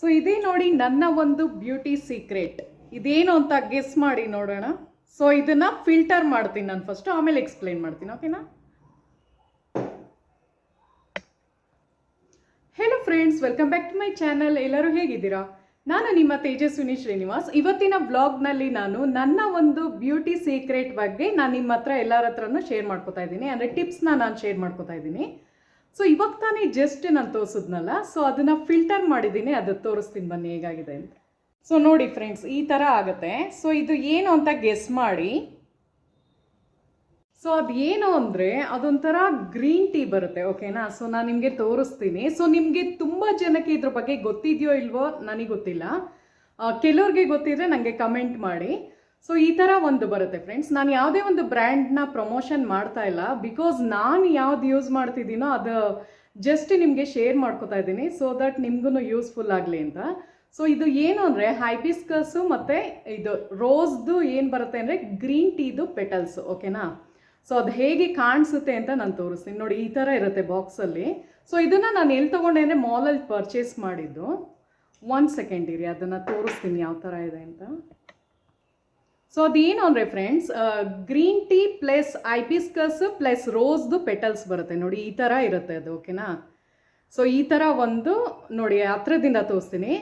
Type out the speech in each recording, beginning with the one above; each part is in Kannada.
ಸೊ ಇದೇ ನೋಡಿ ನನ್ನ ಒಂದು ಬ್ಯೂಟಿ ಸೀಕ್ರೆಟ್. ಇದೇನು ಅಂತ ಗೆಸ್ ಮಾಡಿ ನೋಡೋಣ. ಸೊ ಇದನ್ನ ಫಿಲ್ಟರ್ ಮಾಡ್ತೀನಿ ನಾನು ಫಸ್ಟ್, ಆಮೇಲೆ ಎಕ್ಸ್ಪ್ಲೈನ್ ಮಾಡ್ತೀನಿ, ಓಕೆನಾ? Hello friends, welcome back to my channel. ಎಲ್ಲರೂ ಹೇಗಿದ್ದೀರಾ? ನಾನು ನಿಮ್ಮ ತೇಜಸ್ವಿನಿ ಶ್ರೀನಿವಾಸ್. ಇವತ್ತಿನ ವ್ಲಾಗ್ನಲ್ಲಿ ನಾನು ನನ್ನ ಒಂದು ಬ್ಯೂಟಿ ಸೀಕ್ರೆಟ್ ಬಗ್ಗೆ ನಾನು ನಿಮ್ಮ ಹತ್ರ ಎಲ್ಲರ ಹತ್ರನೂ ಶೇರ್ ಮಾಡ್ಕೋತಾ ಇದ್ದೀನಿ, ಅಂದರೆ ಟಿಪ್ಸ್ನ ನಾನು ಶೇರ್ ಮಾಡ್ಕೋತಾ ಇದ್ದೀನಿ. ಸೊ ಇವಾಗ ತಾನೇ ಜಸ್ಟ್ ನಾನು ತೋರಿಸಿದ್ನಲ್ಲ, ಸೊ ಅದನ್ನು ಫಿಲ್ಟರ್ ಮಾಡಿದ್ದೀನಿ, ಅದು ತೋರಿಸ್ತೀನಿ ಬನ್ನಿ ಹೇಗಾಗಿದೆ ಅಂತ. ಸೊ ನೋಡಿ ಫ್ರೆಂಡ್ಸ್, ಈ ಥರ ಆಗುತ್ತೆ. ಸೊ ಇದು ಏನು ಅಂತ ಗೆಸ್ ಮಾಡಿ. ಸೊ ಅದು ಏನು ಅಂದರೆ ಅದೊಂಥರ ಗ್ರೀನ್ ಟೀ ಬರುತ್ತೆ, ಓಕೆನಾ? ಸೊ ನಾನು ನಿಮಗೆ ತೋರಿಸ್ತೀನಿ. ಸೊ ನಿಮಗೆ ತುಂಬ ಜನಕ್ಕೆ ಇದ್ರ ಬಗ್ಗೆ ಗೊತ್ತಿದೆಯೋ ಇಲ್ವೋ ನನಗೆ ಗೊತ್ತಿಲ್ಲ. ಕೆಲವ್ರಿಗೆ ಗೊತ್ತಿದ್ರೆ ನನಗೆ ಕಮೆಂಟ್ ಮಾಡಿ. ಸೊ ಈ ಥರ ಒಂದು ಬರುತ್ತೆ ಫ್ರೆಂಡ್ಸ್. ನಾನು ಯಾವುದೇ ಒಂದು ಬ್ರ್ಯಾಂಡ್ನ ಪ್ರಮೋಷನ್ ಮಾಡ್ತಾ ಇಲ್ಲ, ಬಿಕಾಸ್ ನಾನು ಯಾವ್ದು ಯೂಸ್ ಮಾಡ್ತಿದ್ದೀನೋ ಅದು ಜಸ್ಟ್ ನಿಮಗೆ ಶೇರ್ ಮಾಡ್ಕೋತಾ ಇದ್ದೀನಿ, ಸೊ ದಟ್ ನಿಮ್ಗೂ ಯೂಸ್ಫುಲ್ ಆಗಲಿ ಅಂತ. ಸೊ ಇದು ಏನು ಅಂದರೆ ಹೈಬಿಸ್ಕಸ್ಸು ಮತ್ತು ಇದು ರೋಸ್ದು ಏನು ಬರುತ್ತೆ ಅಂದರೆ ಗ್ರೀನ್ ಟೀದು ಪೆಟಲ್ಸು, ಓಕೆನಾ? ಸೊ ಅದು ಹೇಗೆ ಕಾಣಿಸುತ್ತೆ ಅಂತ ನಾನು ತೋರಿಸ್ತೀನಿ. ನೋಡಿ, ಈ ಥರ ಇರುತ್ತೆ ಬಾಕ್ಸಲ್ಲಿ. ಸೊ ಇದನ್ನು ನಾನು ಎಲ್ಲಿ ತೊಗೊಂಡೆ ಅಂದರೆ ಮಾಲಲ್ಲಿ ಪರ್ಚೇಸ್ ಮಾಡಿದ್ದು. 1 ಸೆಕೆಂಡ್ ಇರಿ, ಅದನ್ನು ತೋರಿಸ್ತೀನಿ ಯಾವ ಥರ ಇದೆ ಅಂತ. ಸೊ ಅದೇನು ಅಂದರೆ friends, green tea plus hibiscus plus ರೋಸ್ದು ಪೆಟಲ್ಸ್ ಬರುತ್ತೆ. ನೋಡಿ, ಈ ಥರ ಇರುತ್ತೆ ಅದು, ಓಕೆನಾ? ಸೊ ಈ ಥರ ಒಂದು ನೋಡಿ ಹತ್ರದಿಂದ ತೋರಿಸ್ತೀನಿ.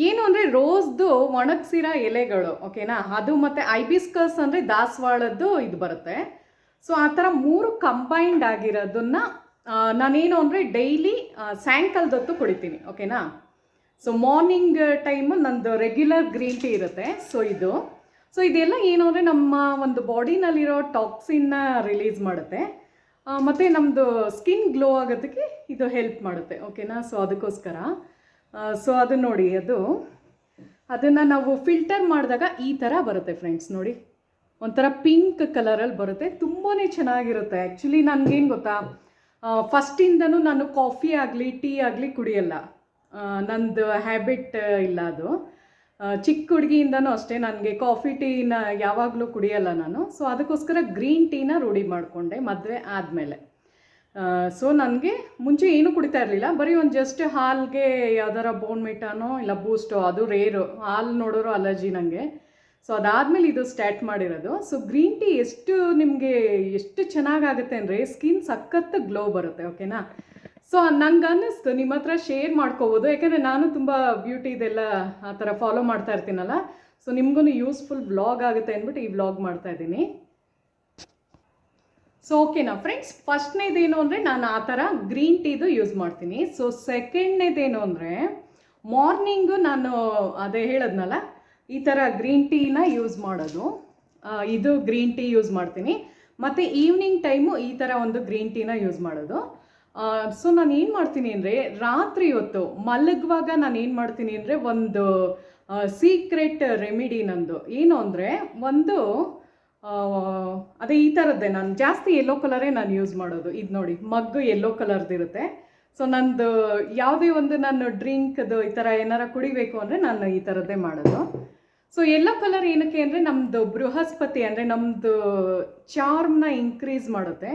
ಏನು ಅಂದರೆ ರೋಸ್ದು ಒಣಗಿಸಿರೋ ಎಲೆಗಳು, ಓಕೆನಾ? ಅದು ಮತ್ತು ಹೈಬಿಸ್ಕಸ್ ಅಂದರೆ ದಾಸವಾಳದ್ದು ಇದು ಬರುತ್ತೆ. ಸೊ ಆ ಥರ 3 ಕಂಬೈಂಡ್ ಆಗಿರೋದನ್ನ ನಾನೇನು ಅಂದರೆ ಡೈಲಿ ಸಾಯಂಕಾಲದೊತ್ತು ಕುಡಿತೀನಿ, ಓಕೆನಾ? ಸೊ ಮಾರ್ನಿಂಗ್ ಟೈಮು ನಂದು ರೆಗ್ಯುಲರ್ ಗ್ರೀನ್ ಟೀ ಇರುತ್ತೆ. ಸೊ ಇದೆಲ್ಲ ಏನು ಅಂದರೆ ನಮ್ಮ ಒಂದು ಬಾಡಿನಲ್ಲಿರೋ ಟಾಕ್ಸಿನ್ನ ರಿಲೀಸ್ ಮಾಡುತ್ತೆ, ಮತ್ತು ನಮ್ಮದು ಸ್ಕಿನ್ ಗ್ಲೋ ಆಗೋದಕ್ಕೆ ಇದು ಹೆಲ್ಪ್ ಮಾಡುತ್ತೆ, ಓಕೆನಾ? ಸೊ ಅದಕ್ಕೋಸ್ಕರ ಸೊ ಅದು ನೋಡಿ, ಅದನ್ನು ನಾವು ಫಿಲ್ಟರ್ ಮಾಡಿದಾಗ ಈ ಥರ ಬರುತ್ತೆ ಫ್ರೆಂಡ್ಸ್. ನೋಡಿ, ಒಂಥರ ಪಿಂಕ್ ಕಲರಲ್ಲಿ ಬರುತ್ತೆ, ತುಂಬಾ ಚೆನ್ನಾಗಿರುತ್ತೆ. ಆ್ಯಕ್ಚುಲಿ ನನಗೇನು ಗೊತ್ತಾ, ಫಸ್ಟಿಂದನೂ ನಾನು ಕಾಫಿ ಆಗಲಿ ಟೀ ಆಗಲಿ ಕುಡಿಯಲ್ಲ, ನಂದು ಹ್ಯಾಬಿಟ್ ಇಲ್ಲ ಅದು. ಚಿಕ್ಕ ಹುಡುಗಿಯಿಂದನೂ ಅಷ್ಟೇ, ನನಗೆ ಕಾಫಿ ಟೀನ ಯಾವಾಗಲೂ ಕುಡಿಯಲ್ಲ ನಾನು. ಸೊ ಅದಕ್ಕೋಸ್ಕರ ಗ್ರೀನ್ ಟೀನ ರೂಢಿ ಮಾಡಿಕೊಂಡೆ ಮದುವೆ ಆದಮೇಲೆ. ಸೊ ನನಗೆ ಮುಂಚೆ ಏನೂ ಕುಡಿತಾ ಇರಲಿಲ್ಲ, ಬರೀ ಒಂದು ಜಸ್ಟ್ ಹಾಲಿಗೆ ಯಾವ್ದಾರ ಬೋರ್ನ್ವಿಟಾನೋ ಇಲ್ಲ ಬೂಸ್ಟೋ, ಅದು ರೇರು, ಹಾಲು ನೋಡೋರು ಅಲರ್ಜಿ ನನಗೆ. ಸೊ ಅದಾದಮೇಲೆ ಇದು ಸ್ಟಾರ್ಟ್ ಮಾಡಿರೋದು. ಸೊ ಗ್ರೀನ್ ಟೀ ಎಷ್ಟು ಚೆನ್ನಾಗಾಗುತ್ತೆ ಅಂದರೆ ಸ್ಕಿನ್ ಸಖತ್ತು ಗ್ಲೋ ಬರುತ್ತೆ, ಓಕೆನಾ? ಸೊ ನಂಗೆ ಅನ್ನಿಸ್ತು ನಿಮ್ಮ ಹತ್ರ ಶೇರ್ ಮಾಡ್ಕೋಬೋದು, ಯಾಕಂದರೆ ನಾನು ತುಂಬ ಬ್ಯೂಟಿದೆಲ್ಲ ಆ ಥರ ಫಾಲೋ ಮಾಡ್ತಾ ಇರ್ತೀನಲ್ಲ. ಸೊ ನಿಮ್ಗೂ ಯೂಸ್ಫುಲ್ ವ್ಲಾಗ್ ಆಗುತ್ತೆ ಅಂದ್ಬಿಟ್ಟು ಈ ವ್ಲಾಗ್ ಮಾಡ್ತಾ ಇದ್ದೀನಿ. ಸೊ ಓಕೆನಾ ಫ್ರೆಂಡ್ಸ್, ಫಸ್ಟ್ನೇದೇನು ಅಂದರೆ ನಾನು ಆ ಥರ ಗ್ರೀನ್ ಟೀದು ಯೂಸ್ ಮಾಡ್ತೀನಿ. ಸೊ ಸೆಕೆಂಡ್ನೇದೇನು ಅಂದರೆ ಮಾರ್ನಿಂಗು ನಾನು ಅದೇ ಹೇಳದ್ನಲ್ಲ, ಈ ಥರ ಗ್ರೀನ್ ಟೀನ ಯೂಸ್ ಮಾಡೋದು. ಇದು ಗ್ರೀನ್ ಟೀ ಯೂಸ್ ಮಾಡ್ತೀನಿ, ಮತ್ತು ಈವ್ನಿಂಗ್ ಟೈಮು ಈ ಥರ ಒಂದು ಗ್ರೀನ್ ಟೀನ ಯೂಸ್ ಮಾಡೋದು. ಸೊ ನಾನು ಏನು ಮಾಡ್ತೀನಿ ಅಂದರೆ ರಾತ್ರಿ ಹೊತ್ತು ಮಲಗುವಾಗ ನಾನು ಏನು ಮಾಡ್ತೀನಿ ಅಂದರೆ ಒಂದು ಸೀಕ್ರೆಟ್ ರೆಮಿಡಿ ನಂದು ಏನು ಅಂದರೆ ಅದೇ ಈ ಥರದ್ದೇ, ನಾನು ಜಾಸ್ತಿ ಯೆಲ್ಲೋ ಕಲರೇ ನಾನು ಯೂಸ್ ಮಾಡೋದು. ಇದು ನೋಡಿ, ಮಗ್ಗು ಯೆಲ್ಲೋ ಕಲರ್ದಿರುತ್ತೆ. ಸೊ ನಂದು ಯಾವುದೇ ಒಂದು ನಾನು ಡ್ರಿಂಕ್ದು ಈ ಥರ ಏನಾರ ಕುಡಿಬೇಕು ಅಂದರೆ ನಾನು ಈ ಥರದ್ದೇ ಮಾಡೋದು. ಸೊ ಯೆಲ್ಲೋ ಕಲರ್ ಏನಕ್ಕೆ ಅಂದರೆ ನಮ್ಮದು ಬೃಹಸ್ಪತಿ ಅಂದರೆ ನಮ್ಮದು ಚಾರ್ಮ್ನ ಇನ್ಕ್ರೀಸ್ ಮಾಡುತ್ತೆ.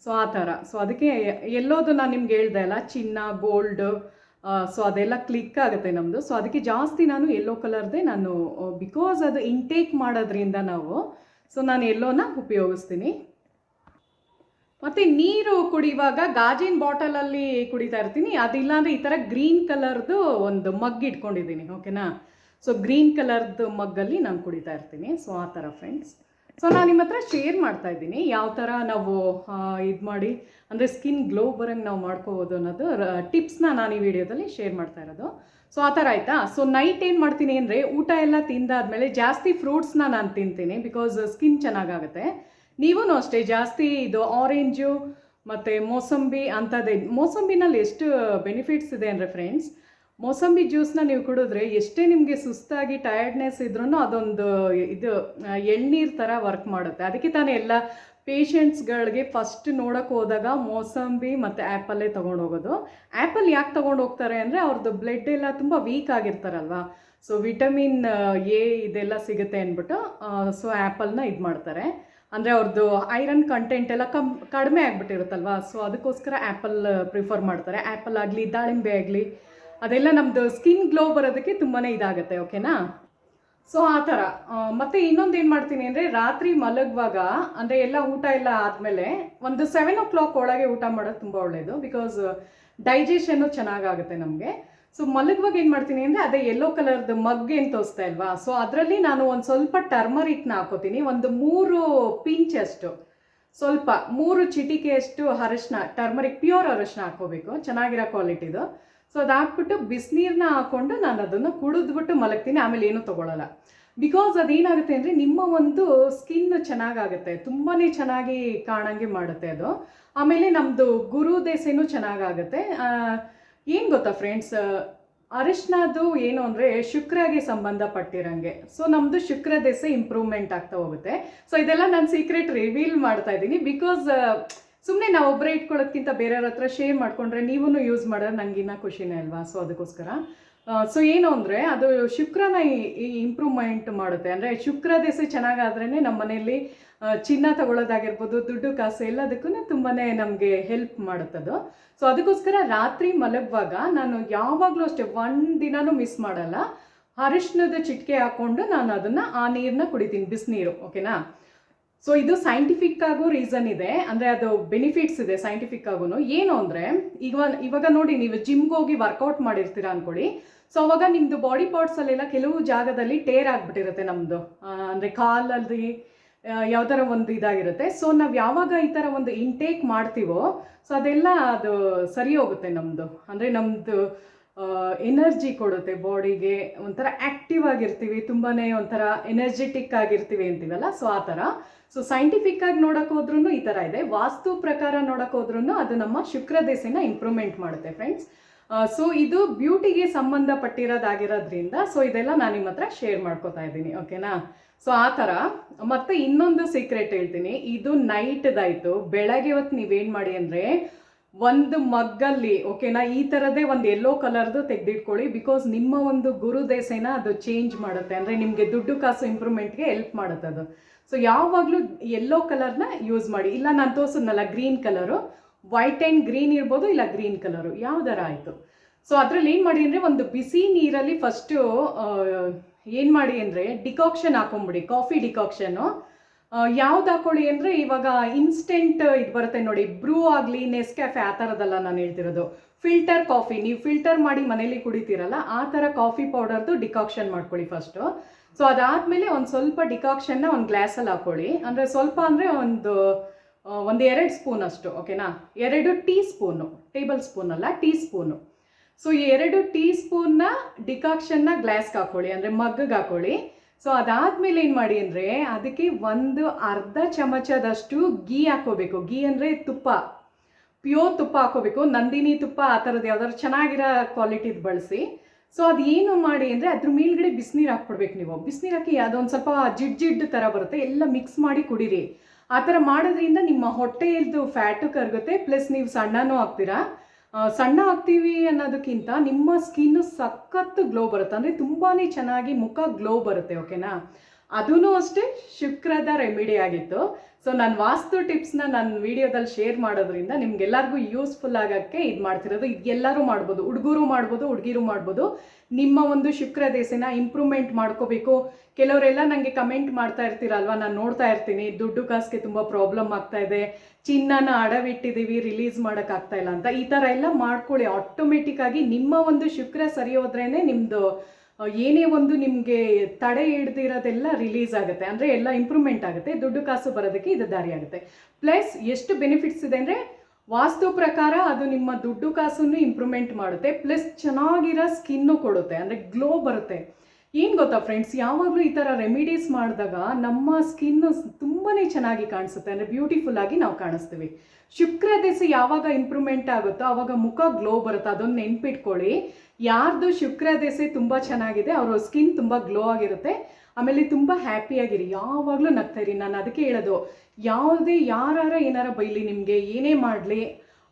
ಸೊ ಆ ಥರ. ಸೊ ಅದಕ್ಕೆ ಎಲ್ಲೋದು ನಾನು ನಿಮ್ಗೆ ಹೇಳ್ದೆ ಅಲ್ಲ, ಚಿನ್ನ, ಗೋಲ್ಡು, ಸೊ ಅದೆಲ್ಲ ಕ್ಲಿಕ್ ಆಗುತ್ತೆ ನಮ್ಮದು. ಸೊ ಅದಕ್ಕೆ ಜಾಸ್ತಿ ನಾನು ಯೆಲ್ಲೋ ಕಲರ್ದೇ ನಾನು, ಬಿಕಾಸ್ ಅದು ಇಂಟೇಕ್ ಮಾಡೋದ್ರಿಂದ ಸೊ ನಾನು ಯೆಲ್ಲೋನ ಉಪಯೋಗಿಸ್ತೀನಿ. ಮತ್ತು ನೀರು ಕುಡಿಯುವಾಗ ಗಾಜಿನ ಬಾಟಲಲ್ಲಿ ಕುಡಿತಾ ಇರ್ತೀನಿ, ಅದಿಲ್ಲ ಅಂದರೆ ಈ ಥರ ಗ್ರೀನ್ ಕಲರ್ದು ಒಂದು ಮಗ್ ಇಟ್ಕೊಂಡಿದ್ದೀನಿ, ಓಕೆನಾ? ಸೊ ಗ್ರೀನ್ ಕಲರ್ದು ಮಗ್ಗಲ್ಲಿ ನಾನು ಕುಡಿತಾ ಇರ್ತೀನಿ. ಸೊ ಆ ಥರ ಫ್ರೆಂಡ್ಸ್. ಸೊ ನಾನು ನಿಮ್ಮ ಹತ್ರ ಶೇರ್ ಮಾಡ್ತಾ ಇದ್ದೀನಿ ಯಾವ ಥರ ನಾವು ಇದು ಮಾಡಿ ಅಂದರೆ ಸ್ಕಿನ್ ಗ್ಲೋ ಬರೋಂಗೆ ನಾವು ಮಾಡ್ಕೋಬೋದು ಅನ್ನೋದು ಟಿಪ್ಸ್ನ ನಾನು ಈ ವಿಡಿಯೋದಲ್ಲಿ ಶೇರ್ ಮಾಡ್ತಾ ಇರೋದು. ಸೊ ಆ ಥರ ಆಯಿತಾ? ಸೊ ನೈಟ್ ಏನು ಮಾಡ್ತೀನಿ ಅಂದರೆ ಊಟ ಎಲ್ಲ ತಿಂದಾದ್ಮೇಲೆ ಜಾಸ್ತಿ ಫ್ರೂಟ್ಸ್ನ ನಾನು ತಿಂತೀನಿ, ಬಿಕಾಸ್ ಸ್ಕಿನ್ ಚೆನ್ನಾಗಾಗುತ್ತೆ. ನೀವೂ ಅಷ್ಟೇ ಜಾಸ್ತಿ ಇದು ಆರೆಂಜು ಮತ್ತು ಮೋಸಂಬಿ ಅಂಥದ್ದೇ. ಮೋಸಂಬಿನಲ್ಲಿ ಎಷ್ಟು ಬೆನಿಫಿಟ್ಸ್ ಇದೆ ಅಂದರೆ ಫ್ರೆಂಡ್ಸ್, ಮೋಸಂಬಿ ಜ್ಯೂಸ್ನ ನೀವು ಕುಡಿದ್ರೆ ಎಷ್ಟೇ ನಿಮಗೆ ಸುಸ್ತಾಗಿ ಟಯರ್ಡ್ನೆಸ್ ಇದ್ರೂ ಅದೊಂದು ಎಳ್ನೀರು ಥರ ವರ್ಕ್ ಮಾಡುತ್ತೆ. ಅದಕ್ಕೆ ತಾನೇ ಎಲ್ಲ ಪೇಷಂಟ್ಸ್ಗಳಿಗೆ ಫಸ್ಟ್ ನೋಡೋಕೆ ಹೋದಾಗ ಮೋಸಂಬಿ ಮತ್ತು ಆ್ಯಪಲ್ಲೇ ತೊಗೊಂಡು ಹೋಗೋದು. ಆ್ಯಪಲ್ ಯಾಕೆ ತೊಗೊಂಡು ಹೋಗ್ತಾರೆ ಅಂದರೆ ಅವ್ರದ್ದು ಬ್ಲಡ್ ಎಲ್ಲ ತುಂಬ ವೀಕ್ ಆಗಿರ್ತಾರಲ್ವ, ಸೊ ವಿಟಮಿನ್ ಎ ಇದೆಲ್ಲ ಸಿಗುತ್ತೆ ಅಂದ್ಬಿಟ್ಟು ಸೊ ಆ್ಯಪಲ್ನ ಇದು ಮಾಡ್ತಾರೆ. ಅಂದರೆ ಅವ್ರದ್ದು ಐರನ್ ಕಂಟೆಂಟ್ ಎಲ್ಲ ಕಡಿಮೆ ಆಗಿಬಿಟ್ಟಿರುತ್ತಲ್ವ, ಸೊ ಅದಕ್ಕೋಸ್ಕರ ಆ್ಯಪಲ್ ಪ್ರಿಫರ್ ಮಾಡ್ತಾರೆ. ಆ್ಯಪಲ್ ಆಗಲಿ ದಾಳಿಂಬೆ ಆಗಲಿ ಅದೆಲ್ಲ ನಮ್ಮದು ಸ್ಕಿನ್ ಗ್ಲೋ ಬರೋದಕ್ಕೆ ತುಂಬಾ ಇದಾಗುತ್ತೆ, ಓಕೆನಾ. ಸೊ ಆ ಥರ. ಮತ್ತು ಇನ್ನೊಂದು ಏನು ಮಾಡ್ತೀನಿ ಅಂದರೆ, ರಾತ್ರಿ ಮಲಗುವಾಗ ಅಂದರೆ ಎಲ್ಲ ಊಟ ಎಲ್ಲ ಆದಮೇಲೆ ಒಂದು 7 o'clock ಒಳಗೆ ಊಟ ಮಾಡೋದು ತುಂಬ ಒಳ್ಳೆಯದು. ಬಿಕಾಸ್ ಡೈಜೆಷನ್ನು ಚೆನ್ನಾಗಾಗುತ್ತೆ ನಮಗೆ. ಸೊ ಮಲಗುವಾಗ ಏನು ಮಾಡ್ತೀನಿ ಅಂದರೆ, ಅದೇ ಯೆಲ್ಲೋ ಕಲರ್ದು ಮಗ್ ಏನು ತೋರಿಸ್ತಾ ಇಲ್ವಾ, ಸೊ ಅದರಲ್ಲಿ ನಾನು ಒಂದು ಸ್ವಲ್ಪ ಟರ್ಮರಿಕ್ನ ಹಾಕೋತೀನಿ, ಒಂದು 3 ಪಿಂಚಷ್ಟು, ಸ್ವಲ್ಪ 3 ಚಿಟಿಕೆಯಷ್ಟು ಅರಶಿನ, ಟರ್ಮರಿಕ್ ಪ್ಯೂರ್ ಅರಶಿನ ಹಾಕ್ಕೋಬೇಕು, ಚೆನ್ನಾಗಿರೋ ಕ್ವಾಲಿಟಿದು. ಸೊ ಅದು ಹಾಕ್ಬಿಟ್ಟು ಬಿಸಿನೀರನ್ನ ಹಾಕ್ಕೊಂಡು ನಾನು ಅದನ್ನು ಕುಡಿದ್ಬಿಟ್ಟು ಮಲಗ್ತೀನಿ. ಆಮೇಲೆ ಏನೂ ತೊಗೊಳ್ಳಲ್ಲ. ಬಿಕಾಸ್ ಅದೇನಾಗುತ್ತೆ ಅಂದರೆ, ನಿಮ್ಮ ಒಂದು ಸ್ಕಿನ್ ಚೆನ್ನಾಗಾಗುತ್ತೆ, ತುಂಬಾ ಚೆನ್ನಾಗಿ ಕಾಣಂಗೆ ಮಾಡುತ್ತೆ ಅದು. ಆಮೇಲೆ ನಮ್ಮದು ಗುರು ದೆಸೆನೂ ಚೆನ್ನಾಗಾಗುತ್ತೆ. ಏನು ಗೊತ್ತಾ ಫ್ರೆಂಡ್ಸ್, ಅರಿಶಿನದು ಏನು ಅಂದರೆ ಶುಕ್ರಗೆ ಸಂಬಂಧಪಟ್ಟಿರಂಗೆ. ಸೊ ನಮ್ಮದು ಶುಕ್ರ ದೆಸೆ ಇಂಪ್ರೂವ್ಮೆಂಟ್ ಆಗ್ತಾ ಹೋಗುತ್ತೆ. ಸೊ ಇದೆಲ್ಲ ನಾನು ಸೀಕ್ರೆಟ್ ರಿವೀಲ್ ಮಾಡ್ತಾ ಇದ್ದೀನಿ. ಬಿಕಾಸ್ ಸುಮ್ಮನೆ ನಾವು ಒಬ್ಬರೇ ಇಟ್ಕೊಳ್ಳೋದ್ಕಿಂತ ಬೇರೆಯವ್ರ ಹತ್ರ ಶೇರ್ ಮಾಡಿಕೊಂಡ್ರೆ ನೀವೂ ಯೂಸ್ ಮಾಡೋದು ನನಗಿನ್ನ ಖುಷಿನೇ ಅಲ್ವಾ. ಸೊ ಅದಕ್ಕೋಸ್ಕರ ಸೊ ಏನು ಅಂದರೆ, ಅದು ಶುಕ್ರನ ಇಂಪ್ರೂವ್ಮೆಂಟ್ ಮಾಡುತ್ತೆ. ಅಂದರೆ ಶುಕ್ರ ದೆಸೆ ಚೆನ್ನಾಗಾದ್ರೇ ನಮ್ಮ ಮನೆಯಲ್ಲಿ ಚಿನ್ನ ತಗೊಳ್ಳೋದಾಗಿರ್ಬೋದು, ದುಡ್ಡು ಕಾಸು ಎಲ್ಲದಕ್ಕೂ ತುಂಬಾ ನಮಗೆ ಹೆಲ್ಪ್ ಮಾಡುತ್ತದು. ಸೊ ಅದಕ್ಕೋಸ್ಕರ ರಾತ್ರಿ ಮಲಗುವಾಗ ನಾನು ಯಾವಾಗಲೂ ಅಷ್ಟೇ, ಒಂದು ದಿನನೂ ಮಿಸ್ ಮಾಡಲ್ಲ, ಅರಿಶಿನದ ಚಿಟಿಕೆ ಹಾಕ್ಕೊಂಡು ನಾನು ಅದನ್ನು ಆ ನೀರನ್ನ ಕುಡಿತೀನಿ, ಬಿಸಿನೀರು, ಓಕೆನಾ. ಸೊ ಇದು ಸೈಂಟಿಫಿಕ್ ಆಗು ರೀಸನ್ ಇದೆ, ಅಂದರೆ ಅದು ಬೆನಿಫಿಟ್ಸ್ ಇದೆ ಸೈಂಟಿಫಿಕ್ ಆಗೂ. ಏನು ಅಂದರೆ, ಇವಾಗ ನೋಡಿ, ನೀವು ಜಿಮ್ಗೆ ಹೋಗಿ ವರ್ಕೌಟ್ ಮಾಡಿರ್ತೀರಾ ಅಂದ್ಕೊಳ್ಳಿ. ಸೊ ಅವಾಗ ನಿಮ್ಮದು ಬಾಡಿ ಪಾರ್ಟ್ಸಲ್ಲೆಲ್ಲ ಕೆಲವು ಜಾಗದಲ್ಲಿ ಟೇರ್ ಆಗಿಬಿಟ್ಟಿರುತ್ತೆ ನಮ್ಮದು, ಅಂದರೆ ಕಾಲಲ್ಲಿ ಯಾವ್ದಾರ ಒಂದು ಇದಾಗಿರುತ್ತೆ. ಸೊ ನಾವು ಯಾವಾಗ ಈ ಥರ ಒಂದು ಇಂಟೇಕ್ ಮಾಡ್ತೀವೋ, ಸೊ ಅದೆಲ್ಲ ಅದು ಸರಿ ಹೋಗುತ್ತೆ ನಮ್ಮದು. ಅಂದರೆ ನಮ್ಮದು ಎನರ್ಜಿ ಕೊಡುತ್ತೆ ಬಾಡಿಗೆ, ಒಂಥರ ಆ್ಯಕ್ಟಿವ್ ಆಗಿರ್ತೀವಿ, ತುಂಬಾ ಒಂಥರ ಎನರ್ಜೆಟಿಕ್ ಆಗಿರ್ತೀವಿ ಅಂತೀವಲ್ಲ, ಸೊ ಆ ಥರ. ಸೊ ಸೈಂಟಿಫಿಕ್ ಆಗಿ ನೋಡೋಕೆ ಹೋದ್ರೂ ಈ ಥರ ಇದೆ, ವಾಸ್ತು ಪ್ರಕಾರ ನೋಡೋಕೆ ಹೋದ್ರೂ ಅದು ನಮ್ಮ ಶುಕ್ರ ದೆಸೆನ ಇಂಪ್ರೂವ್ಮೆಂಟ್ ಮಾಡುತ್ತೆ ಫ್ರೆಂಡ್ಸ್. ಸೊ ಇದು ಬ್ಯೂಟಿಗೆ ಸಂಬಂಧಪಟ್ಟಿರೋದಾಗಿರೋದ್ರಿಂದ ಸೊ ಇದೆಲ್ಲ ನಾನು ನಿಮ್ಮ ಹತ್ರ ಶೇರ್ ಮಾಡ್ಕೋತಾ ಇದ್ದೀನಿ, ಓಕೆನಾ. ಸೊ ಆ ಥರ. ಮತ್ತು ಇನ್ನೊಂದು ಸೀಕ್ರೆಟ್ ಹೇಳ್ತೀನಿ, ಇದು ನೈಟ್ದಾಯಿತು. ಬೆಳಗ್ಗೆ ಹೊತ್ತು ನೀವೇನು ಮಾಡಿ ಅಂದರೆ, ಒಂದು ಮಗ್ಗಲ್ಲಿ, ಓಕೆನಾ, ಈ ಥರದೇ ಒಂದು ಯೆಲ್ಲೋ ಕಲರ್ದು ತೆಗೆದಿಟ್ಕೊಳ್ಳಿ. ಬಿಕಾಸ್ ನಿಮ್ಮ ಒಂದು ಗುರು ದೆಸೆನ ಅದು ಚೇಂಜ್ ಮಾಡುತ್ತೆ, ಅಂದರೆ ನಿಮಗೆ ದುಡ್ಡು ಕಾಸು ಇಂಪ್ರೂವ್ಮೆಂಟ್ಗೆ ಹೆಲ್ಪ್ ಮಾಡುತ್ತೆ ಅದು. ಸೊ ಯಾವಾಗಲೂ ಯೆಲ್ಲೋ ಕಲರ್ನ ಯೂಸ್ ಮಾಡಿ. ಇಲ್ಲ ನಾನು ತೋರಿಸಿದ್ನಲ್ಲ green colour, white and green ಇರ್ಬೋದು, ಇಲ್ಲ ಗ್ರೀನ್ ಕಲರು, ಯಾವ್ದಾರ ಆಯಿತು. ಸೊ ಅದರಲ್ಲಿ ಏನು ಮಾಡಿ ಅಂದರೆ, ಒಂದು ಬಿಸಿ ನೀರಲ್ಲಿ ಫಸ್ಟು ಏನು ಮಾಡಿ ಅಂದರೆ ಡಿಕಾಕ್ಷನ್ ಹಾಕೊಂಬಿಡಿ, ಕಾಫಿ ಡಿಕಾಕ್ಷನ್ನು. ಯಾವ್ದು ಹಾಕೊಳ್ಳಿ ಅಂದರೆ, ಇವಾಗ ಇನ್ಸ್ಟೆಂಟ್ ಇದು ಬರುತ್ತೆ ನೋಡಿ, ಬ್ರೂ ಆಗಲಿ, ನೆಸ್ಕ್ಯಾಫೆ, ಆ ಥರದ್ದಲ್ಲ ನಾನು ಹೇಳ್ತಿರೋದು. ಫಿಲ್ಟರ್ ಕಾಫಿ, ನೀವು ಫಿಲ್ಟರ್ ಮಾಡಿ ಮನೇಲಿ ಕುಡಿತೀರಲ್ಲ, ಆ ಥರ ಕಾಫಿ ಪೌಡರ್ದು ಡಿಕಾಕ್ಷನ್ ಮಾಡ್ಕೊಳ್ಳಿ ಫಸ್ಟು. ಸೊ ಅದಾದಮೇಲೆ ಒಂದು ಸ್ವಲ್ಪ ಡಿಕಾಕ್ಷನ್ನ ಒಂದು ಗ್ಲಾಸಲ್ಲಿ ಹಾಕ್ಕೊಳ್ಳಿ. ಅಂದರೆ ಸ್ವಲ್ಪ ಅಂದರೆ ಒಂದು 2 ಸ್ಪೂನ್ ಅಷ್ಟು, ಓಕೆನಾ. 2 ಟೀ ಸ್ಪೂನು, ಟೇಬಲ್ ಸ್ಪೂನ್ ಅಲ್ಲ, ಟೀ ಸ್ಪೂನು. ಸೊ 2 ಟೀ ಸ್ಪೂನ್ನ ಡಿಕಾಕ್ಷನ್ನ ಗ್ಲಾಸ್ಗೆ ಹಾಕ್ಕೊಳ್ಳಿ, ಅಂದರೆ ಮಗ್ಗಿಗೆ ಹಾಕ್ಕೊಳ್ಳಿ. ಸೊ ಅದಾದಮೇಲೆ ಏನು ಮಾಡಿ ಅಂದರೆ, ಅದಕ್ಕೆ ಒಂದು ಅರ್ಧ ಚಮಚದಷ್ಟು ಗೀ ಹಾಕ್ಕೋಬೇಕು. ಗೀ ಅಂದರೆ ತುಪ್ಪ, ಪ್ಯೂರ್ ತುಪ್ಪ ಹಾಕ್ಕೋಬೇಕು, ನಂದಿನಿ ತುಪ್ಪ ಆ ಥರದ್ದು ಯಾವ್ದಾದ್ರು ಚೆನ್ನಾಗಿರೋ ಕ್ವಾಲಿಟಿದು ಬಳಸಿ. ಸೊ ಅದು ಏನು ಮಾಡಿ ಅಂದರೆ, ಅದ್ರ ಮೇಲ್ಗಡೆ ಬಿಸಿನೀರು ಹಾಕ್ಬಿಡ್ಬೇಕು ನೀವು. ಬಿಸಿನೀರು ಹಾಕಿ ಅದೊಂದು ಸ್ವಲ್ಪ ಜಿಡ್ಡು ಥರ ಬರುತ್ತೆ, ಎಲ್ಲ ಮಿಕ್ಸ್ ಮಾಡಿ ಕುಡೀರಿ. ಆ ಥರ ಮಾಡೋದ್ರಿಂದ ನಿಮ್ಮ ಹೊಟ್ಟೆಯದ್ದು ಫ್ಯಾಟು ಕರಗುತ್ತೆ, ಪ್ಲಸ್ ನೀವು ಸಣ್ಣನೂ ಆಗ್ತೀರಾ. ಸಣ್ಣ ಆಗ್ತೀವಿ ಅನ್ನೋದಕ್ಕಿಂತ ನಿಮ್ಮ ಸ್ಕಿನ್ನು ಸಖತ್ತು ಗ್ಲೋ ಬರುತ್ತೆ, ಅಂದರೆ ತುಂಬಾ ಚೆನ್ನಾಗಿ ಮುಖ ಗ್ಲೋ ಬರುತ್ತೆ, ಓಕೆನಾ. ಅದೂ ಅಷ್ಟೇ ಶುಕ್ರದ ರೆಮಿಡಿ ಆಗಿತ್ತು. ಸೊ ನಾನು ವಾಸ್ತು ಟಿಪ್ಸ್ನ ನನ್ನ ವಿಡಿಯೋದಲ್ಲಿ ಶೇರ್ ಮಾಡೋದ್ರಿಂದ ನಿಮ್ಗೆಲ್ಲರಿಗೂ ಯೂಸ್ಫುಲ್ ಆಗೋಕ್ಕೆ ಇದು ಮಾಡ್ತಿರೋದು. ಇದು ಎಲ್ಲರೂ ಮಾಡ್ಬೋದು, ಹುಡುಗರು ಮಾಡ್ಬೋದು, ಹುಡುಗಿರು ಮಾಡ್ಬೋದು. ನಿಮ್ಮ ಒಂದು ಶುಕ್ರ ದೆಸೆನ ಇಂಪ್ರೂವ್ಮೆಂಟ್ ಮಾಡ್ಕೋಬೇಕು. ಕೆಲವರೆಲ್ಲ ನನಗೆ ಕಮೆಂಟ್ ಮಾಡ್ತಾ ಇರ್ತೀರಲ್ವ, ನಾನು ನೋಡ್ತಾ ಇರ್ತೀನಿ, ದುಡ್ಡು ಕಾಸಿಗೆ ತುಂಬ ಪ್ರಾಬ್ಲಮ್ ಆಗ್ತಾ ಇದೆ, ಚಿನ್ನನ ಅಡವಿಟ್ಟಿದ್ದೀವಿ, ರಿಲೀಸ್ ಮಾಡೋಕ್ಕಾಗ್ತಾ ಇಲ್ಲ ಅಂತ. ಈ ಥರ ಎಲ್ಲ ಮಾಡ್ಕೊಳ್ಳಿ. ಆಟೋಮೆಟಿಕ್ಕಾಗಿ ನಿಮ್ಮ ಒಂದು ಶುಕ್ರ ಸರಿ ಹೋದ್ರೇ ನಿಮ್ಮದು ಏನೇ ಒಂದು ನಿಮಗೆ ತಡೆ ಹಿಡ್ದಿರೋದೆಲ್ಲ ರಿಲೀಸ್ ಆಗುತ್ತೆ, ಅಂದರೆ ಎಲ್ಲ ಇಂಪ್ರೂವ್ಮೆಂಟ್ ಆಗುತ್ತೆ, ದುಡ್ಡು ಕಾಸು ಬರೋದಕ್ಕೆ ಇದು ದಾರಿ ಆಗುತ್ತೆ. ಪ್ಲಸ್ ಎಷ್ಟು ಬೆನಿಫಿಟ್ಸ್ ಇದೆ ಅಂದರೆ, ವಾಸ್ತು ಪ್ರಕಾರ ಅದು ನಿಮ್ಮ ದುಡ್ಡು ಕಾಸನ್ನು ಇಂಪ್ರೂವ್ಮೆಂಟ್ ಮಾಡುತ್ತೆ, ಪ್ಲಸ್ ಚೆನ್ನಾಗಿರೋ ಸ್ಕಿನ್ನು ಕೊಡುತ್ತೆ, ಅಂದರೆ ಗ್ಲೋ ಬರುತ್ತೆ. ಏನು ಗೊತ್ತಾ ಫ್ರೆಂಡ್ಸ್, ಯಾವಾಗಲೂ ಈ ಥರ ರೆಮಿಡೀಸ್ ಮಾಡಿದಾಗ ನಮ್ಮ ಸ್ಕಿನ್ನು ತುಂಬಾ ಚೆನ್ನಾಗಿ ಕಾಣಿಸುತ್ತೆ, ಅಂದರೆ ಬ್ಯೂಟಿಫುಲ್ ಆಗಿ ನಾವು ಕಾಣಿಸ್ತೀವಿ. ಶುಕ್ರ ದೆಸೆ ಯಾವಾಗ ಇಂಪ್ರೂವ್ಮೆಂಟ್ ಆಗುತ್ತೋ ಆವಾಗ ಮುಖ ಗ್ಲೋ ಬರುತ್ತೆ, ಅದನ್ನು ನೆನ್ಪಿಟ್ಕೊಳ್ಳಿ. ಯಾರ್ದು ಶುಕ್ರ ದೆಸೆ ತುಂಬ ಚೆನ್ನಾಗಿದೆ ಅವ್ರ ಸ್ಕಿನ್ ತುಂಬ ಗ್ಲೋ ಆಗಿರುತ್ತೆ. ಆಮೇಲೆ ತುಂಬ ಹ್ಯಾಪಿಯಾಗಿರಿ, ಯಾವಾಗಲೂ ನಗ್ತಾಯಿರಿ. ನಾನು ಅದಕ್ಕೆ ಹೇಳೋದು, ಯಾವುದೇ ಯಾರಾರ ಏನಾರ ಬೈಲಿ, ನಿಮಗೆ ಏನೇ ಮಾಡಲಿ,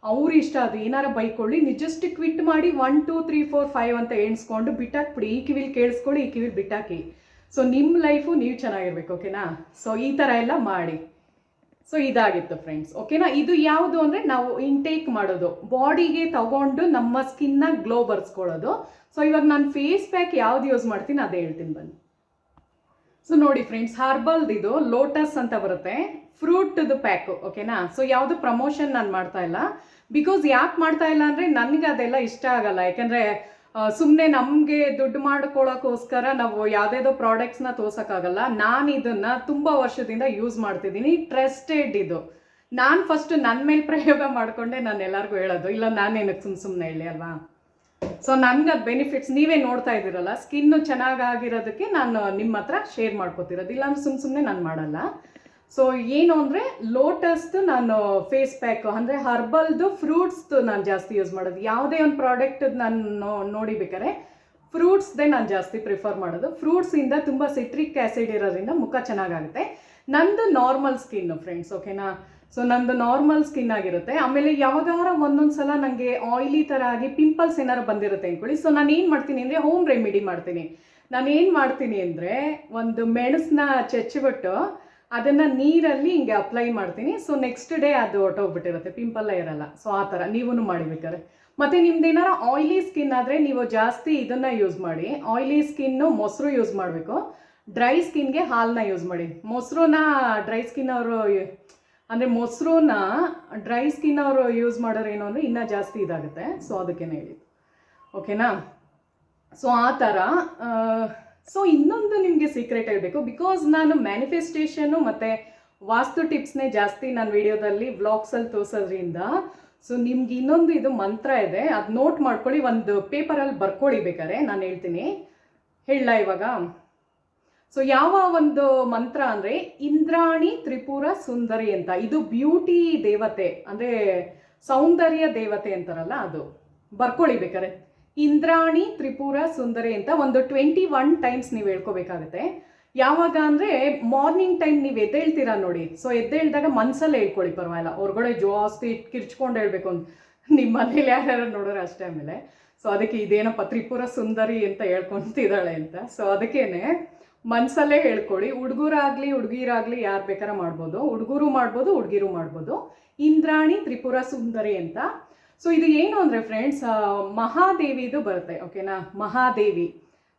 ಅವ್ರ ಇಷ್ಟ, ಅದು ಏನಾರ ಬೈಕೊಳ್ಳಿ, ನೀವು ಜಸ್ಟ್ ಕ್ವಿಟ್ ಮಾಡಿ 1 2 3 4 5 ಅಂತ ಎಣಿಸ್ಕೊಂಡು ಬಿಟ್ಟಾಕ್ಬಿಡಿ. ಈ ಕಿವಿಲಿ ಕೇಳಿಸ್ಕೊಳ್ಳಿ, ಈ ಕಿವಿಲಿ ಬಿಟ್ಟಾಕಿ. ಸೊ ನಿಮ್ಮ ಲೈಫು ನೀವು ಚೆನ್ನಾಗಿರ್ಬೇಕು, ಓಕೆನಾ. ಸೊ ಈ ಥರ ಎಲ್ಲ ಮಾಡಿ. ಸೊ ಇದಾಗಿತ್ತು ಫ್ರೆಂಡ್ಸ್, ಓಕೆನಾ. ಇದು ಯಾವುದು ಅಂದರೆ ನಾವು ಇಂಟೇಕ್ ಮಾಡೋದು, ಬಾಡಿಗೆ ತಗೊಂಡು ನಮ್ಮ ಸ್ಕಿನ್ನ ಗ್ಲೋ ಬರ್ಸ್ಕೊಳ್ಳೋದು. ಸೊ ಇವಾಗ ನಾನು ಫೇಸ್ ಪ್ಯಾಕ್ ಯಾವ್ದು ಯೂಸ್ ಮಾಡ್ತೀನಿ ಅದೇ ಹೇಳ್ತೀನಿ ಬನ್ನಿ. ಸೊ ನೋಡಿ ಫ್ರೆಂಡ್ಸ್, ಹಾರ್ಬಲ್ದಿದು ಲೋಟಸ್ ಅಂತ ಬರುತ್ತೆ, ಫ್ರೂಟ್ದು ಪ್ಯಾಕು, ಓಕೆನಾ. ಸೊ ಯಾವುದು ಪ್ರಮೋಷನ್ ನಾನು ಮಾಡ್ತಾ ಇಲ್ಲ, ಬಿಕಾಸ್ ಯಾಕೆ ಮಾಡ್ತಾ ಇಲ್ಲ ಅಂದರೆ ನನಗೆ ಅದೆಲ್ಲ ಇಷ್ಟ ಆಗಲ್ಲ. ಯಾಕೆಂದರೆ ಸುಮ್ಮನೆ ನಮಗೆ ದುಡ್ಡು ಮಾಡ್ಕೊಳ್ಳೋಕ್ಕೋಸ್ಕರ ನಾವು ಯಾವುದೇದೋ ಪ್ರಾಡಕ್ಟ್ಸ್ನ ತೋರ್ಸೋಕ್ಕಾಗಲ್ಲ. ನಾನು ಇದನ್ನು ತುಂಬ ವರ್ಷದಿಂದ ಯೂಸ್ ಮಾಡ್ತಿದ್ದೀನಿ, ಟ್ರಸ್ಟೆಡ್ ಇದು. ನಾನು ಫಸ್ಟ್ ನನ್ನ ಮೇಲೆ ಪ್ರಯೋಗ ಮಾಡಿಕೊಂಡೆ ನಾನು ಎಲ್ಲರಿಗೂ ಹೇಳೋದು, ಇಲ್ಲ ನಾನೇನಕ್ಕೆ ಸುಮ್ಮನೆ ಹೇಳಿ ಅಲ್ವಾ. ಸೊ ನನಗೆ ಅದು ಬೆನಿಫಿಟ್ಸ್ ನೀವೇ ನೋಡ್ತಾ ಇದ್ದೀರಲ್ಲ, ಸ್ಕಿನ್ನು ಚೆನ್ನಾಗಿರೋದಕ್ಕೆ ನಾನು ನಿಮ್ಮ ಹತ್ರ ಶೇರ್ ಮಾಡ್ಕೋತಿರೋದು, ಇಲ್ಲಾಂದ್ರೆ ಸುಮ್ಮನೆ ನಾನು ಮಾಡಲ್ಲ. ಸೊ ಏನು ಅಂದರೆ ಲೋಟಸ್ದು ನಾನು ಫೇಸ್ ಪ್ಯಾಕ್ ಅಂದರೆ ಹರ್ಬಲ್ದು ಫ್ರೂಟ್ಸ್ದು ನಾನು ಜಾಸ್ತಿ ಯೂಸ್ ಮಾಡೋದು. ಯಾವುದೇ ಒಂದು ಪ್ರಾಡಕ್ಟ್ ನಾನು ನೋಡಿಬೇಕಾರೆ ಫ್ರೂಟ್ಸ್ದೇ ನಾನು ಜಾಸ್ತಿ ಪ್ರಿಫರ್ ಮಾಡೋದು. ಫ್ರೂಟ್ಸಿಂದ ತುಂಬ ಸಿಟ್ರಿಕ್ ಆ್ಯಸಿಡ್ ಇರೋದ್ರಿಂದ ಮುಖ ಚೆನ್ನಾಗಾಗುತ್ತೆ. ನಂದು ನಾರ್ಮಲ್ ಸ್ಕಿನ್ನು ಫ್ರೆಂಡ್ಸ್, ಓಕೆನಾ. ಸೊ ನಂದು ನಾರ್ಮಲ್ ಸ್ಕಿನ್ ಆಗಿರುತ್ತೆ. ಆಮೇಲೆ ಯಾವಾಗಾರ ಒಂದೊಂದು ಸಲ ನನಗೆ ಆಯಿಲಿ ಥರ ಆಗಿ ಪಿಂಪಲ್ಸ್ ಏನಾರು ಬಂದಿರುತ್ತೆ ಅಂದ್ಕೊಳ್ಳಿ. ಸೊ ನಾನು ಏನು ಮಾಡ್ತೀನಿ ಅಂದರೆ ಹೋಮ್ ರೆಮಿಡಿ ಮಾಡ್ತೀನಿ. ನಾನು ಏನು ಮಾಡ್ತೀನಿ ಅಂದರೆ ಒಂದು ಮೆಣಸನ್ನ ಚೆಚ್ಚಿಬಿಟ್ಟು ಅದನ್ನು ನೀರಲ್ಲಿ ಹಿಂಗೆ ಅಪ್ಲೈ ಮಾಡ್ತೀನಿ. ಸೊ ನೆಕ್ಸ್ಟ್ ಡೇ ಅದು ಹೊಟ್ಟೋಗ್ಬಿಟ್ಟಿರುತ್ತೆ, ಪಿಂಪಲ್ಲೇ ಇರಲ್ಲ. ಸೊ ಆ ಥರ ನೀವೂ ಮಾಡಿಬೇಕಾರೆ. ಮತ್ತು ನಿಮ್ದು ಏನಾರ ಆಯಿಲಿ ಸ್ಕಿನ್ ಆದರೆ ನೀವು ಜಾಸ್ತಿ ಇದನ್ನು ಯೂಸ್ ಮಾಡಿ. ಆಯಿಲಿ ಸ್ಕಿನ್ನು ಮೊಸರು ಯೂಸ್ ಮಾಡಬೇಕು, ಡ್ರೈ ಸ್ಕಿನ್ಗೆ ಹಾಲನ್ನ ಯೂಸ್ ಮಾಡಿ. ಮೊಸರನ್ನ ಡ್ರೈ ಸ್ಕಿನ್ ಅವರು ಅಂದರೆ ಮೊಸರನ್ನ ಡ್ರೈ ಸ್ಕಿನ್ ಅವರು ಯೂಸ್ ಮಾಡೋರು ಏನು ಅಂದರೆ ಇನ್ನೂ ಜಾಸ್ತಿ ಇದಾಗುತ್ತೆ. ಸೊ ಅದಕ್ಕೇನೆ ಹೇಳಿದ್ದು, ಓಕೆನಾ. ಸೊ ಆ ಥರ. ಸೊ ಇನ್ನೊಂದು ನಿಮಗೆ ಸೀಕ್ರೆಟ್ ಹೇಳಬೇಕು, ಬಿಕಾಸ್ ನಾನು ಮ್ಯಾನಿಫೆಸ್ಟೇಷನು ಮತ್ತು ವಾಸ್ತು ಟಿಪ್ಸ್ನೇ ಜಾಸ್ತಿ ನಾನು ವಿಡಿಯೋದಲ್ಲಿ ವ್ಲಾಗ್ಸಲ್ಲಿ ತೋರಿಸೋದ್ರಿಂದ. ಸೊ ನಿಮ್ಗೆ ಇನ್ನೊಂದು ಇದು ಮಂತ್ರ ಇದೆ, ಅದು ನೋಟ್ ಮಾಡ್ಕೊಳ್ಳಿ, ಒಂದು ಪೇಪರಲ್ಲಿ ಬರ್ಕೊಳ್ಳಿ ಬೇಕಾರೆ, ನಾನು ಹೇಳ್ತೀನಿ. ಹೇಳಲ್ಲ ಇವಾಗ. ಸೊ ಯಾವ ಒಂದು ಮಂತ್ರ ಅಂದರೆ ಇಂದ್ರಾಣಿ ತ್ರಿಪುರ ಸುಂದರಿ ಅಂತ. ಇದು ಬ್ಯೂಟಿ ದೇವತೆ ಅಂದರೆ ಸೌಂದರ್ಯ ದೇವತೆ ಅಂತಾರಲ್ಲ, ಅದು ಬರ್ಕೊಳ್ಳಿ ಬೇಕಾರೆ. ಇಂದ್ರಾಣಿ ತ್ರಿಪುರ ಸುಂದರಿ ಅಂತ ಒಂದು 21 ಟೈಮ್ಸ್ ನೀವು ಹೇಳ್ಕೋಬೇಕಾಗುತ್ತೆ. ಯಾವಾಗ ಅಂದರೆ ಮಾರ್ನಿಂಗ್ ಟೈಮ್ ನೀವು ಎದ್ದೇಳ್ತೀರಾ ನೋಡಿ. ಸೊ ಎದ್ದೇಳಿದಾಗ ಮನಸ್ಸಲ್ಲೇ ಹೇಳ್ಕೊಳ್ಳಿ, ಪರವಾಗಿಲ್ಲ, ಹೊರಗಡೆ ಜಾಸ್ತಿ ಕಿರ್ಚ್ಕೊಂಡು ಹೇಳ್ಬೇಕು ಅಂತ ನಿಮ್ಮ ಮನೇಲಿ ಯಾರ್ಯಾರು ನೋಡೋರು ಅಷ್ಟೇ. ಆಮೇಲೆ ಸೊ ಅದಕ್ಕೆ ಇದೇನಪ್ಪ ತ್ರಿಪುರ ಸುಂದರಿ ಅಂತ ಹೇಳ್ಕೊತಿದ್ದಾಳೆ ಅಂತ. ಸೊ ಅದಕ್ಕೇನೆ ಮನಸ್ಸಲ್ಲೇ ಹೇಳ್ಕೊಳ್ಳಿ. ಹುಡುಗರಾಗಲಿ ಹುಡುಗಿರಾಗಲಿ ಯಾರು ಬೇಕಾರ ಮಾಡ್ಬೋದು, ಹುಡುಗರು ಮಾಡ್ಬೋದು ಹುಡುಗಿರು ಮಾಡ್ಬೋದು. ಇಂದ್ರಾಣಿ ತ್ರಿಪುರ ಸುಂದರಿ ಅಂತ. ಸೊ ಇದು ಏನು ಅಂದರೆ ಫ್ರೆಂಡ್ಸ್, ಮಹಾದೇವಿದು ಬರುತ್ತೆ, ಓಕೆನಾ. ಮಹಾದೇವಿ.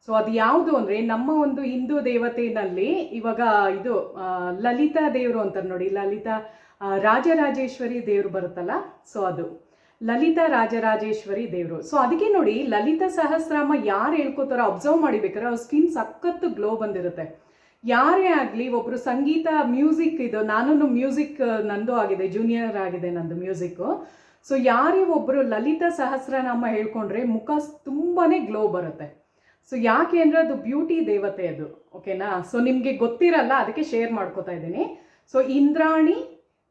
ಸೊ ಅದು ಯಾವುದು ಅಂದರೆ ನಮ್ಮ ಒಂದು ಹಿಂದೂ ದೇವತೆಯಲ್ಲಿ ಇವಾಗ ಇದು ಲಲಿತಾ ದೇವರು ಅಂತಾರೆ ನೋಡಿ, ಲಲಿತಾ ರಾಜರಾಜೇಶ್ವರಿ ದೇವರು ಬರುತ್ತಲ್ಲ. ಸೊ ಅದು ಲಲಿತಾ ರಾಜರಾಜೇಶ್ವರಿ ದೇವರು. ಸೊ ಅದಕ್ಕೆ ನೋಡಿ ಲಲಿತಾ ಸಹಸ್ರನಾಮ ಯಾರು ಹೇಳ್ಕೊತಾರೋ ಅಬ್ಸರ್ವ್ ಮಾಡಿಬೇಕಾದ್ರೆ ಅವ್ರ ಸ್ಕಿನ್ ಸಖತ್ತು ಗ್ಲೋ ಬಂದಿರುತ್ತೆ. ಯಾರೇ ಆಗಲಿ, ಒಬ್ಬರು ಸಂಗೀತ ಮ್ಯೂಸಿಕ್, ಇದು ನಾನು ಮ್ಯೂಸಿಕ್ ನಂದು ಆಗಿದೆ, ಜೂನಿಯರ್ ಆಗಿದೆ ನಂದು ಮ್ಯೂಸಿಕ್ಕು. ಸೊ ಯಾರೇ ಒಬ್ಬರು ಲಲಿತಾ ಸಹಸ್ರನಾಮ ಹೇಳ್ಕೊಂಡ್ರೆ ಮುಖ ತುಂಬಾ ಗ್ಲೋ ಬರುತ್ತೆ. ಸೊ ಯಾಕೆ ಅಂದರೆ ಅದು ಬ್ಯೂಟಿ ದೇವತೆ ಅದು, ಓಕೆನಾ. ಸೊ ನಿಮಗೆ ಗೊತ್ತಿರಲ್ಲ, ಅದಕ್ಕೆ ಶೇರ್ ಮಾಡ್ಕೋತಾ ಇದ್ದೀನಿ. ಸೊ ಇಂದ್ರಾಣಿ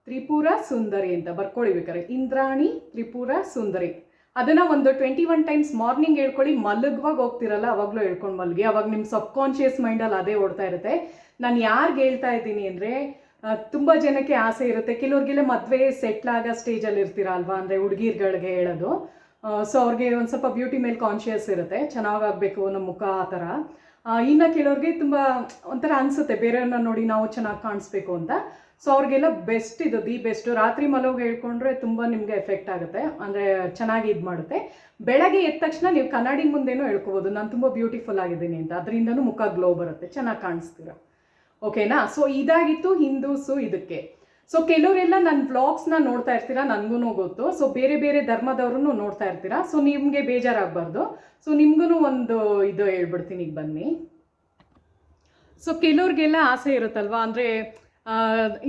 ತ್ರಿಪುರ ಸುಂದರಿ ಅಂತ ಬರ್ಕೊಳ್ಳಿ ಬೇಕಾರೆ, ಇಂದ್ರಾಣಿ ತ್ರಿಪುರ ಸುಂದರಿ. ಅದನ್ನು ಒಂದು 21 ಟೈಮ್ಸ್ ಮಾರ್ನಿಂಗ್ ಹೇಳ್ಕೊಳ್ಳಿ. ಮಲಗುವಾಗ ಹೋಗ್ತಿರಲ್ಲ ಅವಾಗಲೂ ಹೇಳ್ಕೊಂಡು ಮಲಗಿ, ಅವಾಗ ನಿಮ್ಮ ಸಬ್ಕಾನ್ಷಿಯಸ್ ಮೈಂಡಲ್ಲಿ ಅದೇ ಓಡ್ತಾ ಇರುತ್ತೆ. ನಾನು ಯಾರಿಗೆ ಹೇಳ್ತಾ ಇದ್ದೀನಿ ಅಂದರೆ ತುಂಬ ಜನಕ್ಕೆ ಆಸೆ ಇರುತ್ತೆ, ಕೆಲವ್ರಿಗೆಲ್ಲ ಮದುವೆ ಸೆಟ್ಲ್ ಆಗೋ ಸ್ಟೇಜಲ್ಲಿ ಇರ್ತೀರ ಅಲ್ವಾ, ಅಂದರೆ ಹುಡುಗಿರ್ಗಳಿಗೆ ಹೇಳೋದು. ಸೊ ಅವ್ರಿಗೆ ಒಂದು ಸ್ವಲ್ಪ ಬ್ಯೂಟಿ ಮೇಲೆ ಕಾನ್ಷಿಯಸ್ ಇರುತ್ತೆ, ಚೆನ್ನಾಗಾಗಬೇಕು ನಮ್ಮ ಮುಖ ಆ ಥರ. ಇನ್ನು ಕೆಲವ್ರಿಗೆ ತುಂಬ ಒಂಥರ ಅನಿಸುತ್ತೆ ಬೇರೆಯವ್ರನ್ನ ನೋಡಿ ನಾವು ಚೆನ್ನಾಗಿ ಕಾಣಿಸ್ಬೇಕು ಅಂತ. ಸೊ ಅವ್ರಿಗೆಲ್ಲ ಬೆಸ್ಟ್ ಇದು, ದಿ ಬೆಸ್ಟ್. ರಾತ್ರಿ ಮಲಗಿ ಹೇಳ್ಕೊಂಡ್ರೆ ತುಂಬ ನಿಮಗೆ ಎಫೆಕ್ಟ್ ಆಗುತ್ತೆ, ಅಂದರೆ ಚೆನ್ನಾಗಿ ಇದು ಮಾಡುತ್ತೆ. ಬೆಳಗ್ಗೆ ಎದ್ದ ತಕ್ಷಣ ನೀವು ಕನ್ನಡಿ ಮುಂದೆನೂ ಹೇಳ್ಕೊಬೋದು ನಾನು ತುಂಬ ಬ್ಯೂಟಿಫುಲ್ ಆಗಿದ್ದೀನಿ ಅಂತ, ಅದರಿಂದನೂ ಮುಖ ಗ್ಲೋ ಬರುತ್ತೆ, ಚೆನ್ನಾಗಿ ಕಾಣಿಸ್ತೀರ, ಓಕೆನಾ. ಸೊ ಇದಾಗಿತ್ತು ಹಿಂದೂಸು ಇದಕ್ಕೆ. ಸೊ ಕೆಲವರೆಲ್ಲ ನನ್ನ ವ್ಲಾಗ್ಸ್ನ ನೋಡ್ತಾ ಇರ್ತೀರಾ, ನನಗೂ ಗೊತ್ತು. ಸೊ ಬೇರೆ ಬೇರೆ ಧರ್ಮದವ್ರೂ ನೋಡ್ತಾ ಇರ್ತೀರಾ. ಸೊ ನಿಮಗೆ ಬೇಜಾರಾಗಬಾರ್ದು. ಸೊ ನಿಮ್ಗೂ ಒಂದು ಇದು ಹೇಳ್ಬಿಡ್ತೀನಿ, ಈಗ ಬನ್ನಿ. ಸೊ ಕೆಲವ್ರಿಗೆಲ್ಲ ಆಸೆ ಇರುತ್ತಲ್ವಾ, ಅಂದರೆ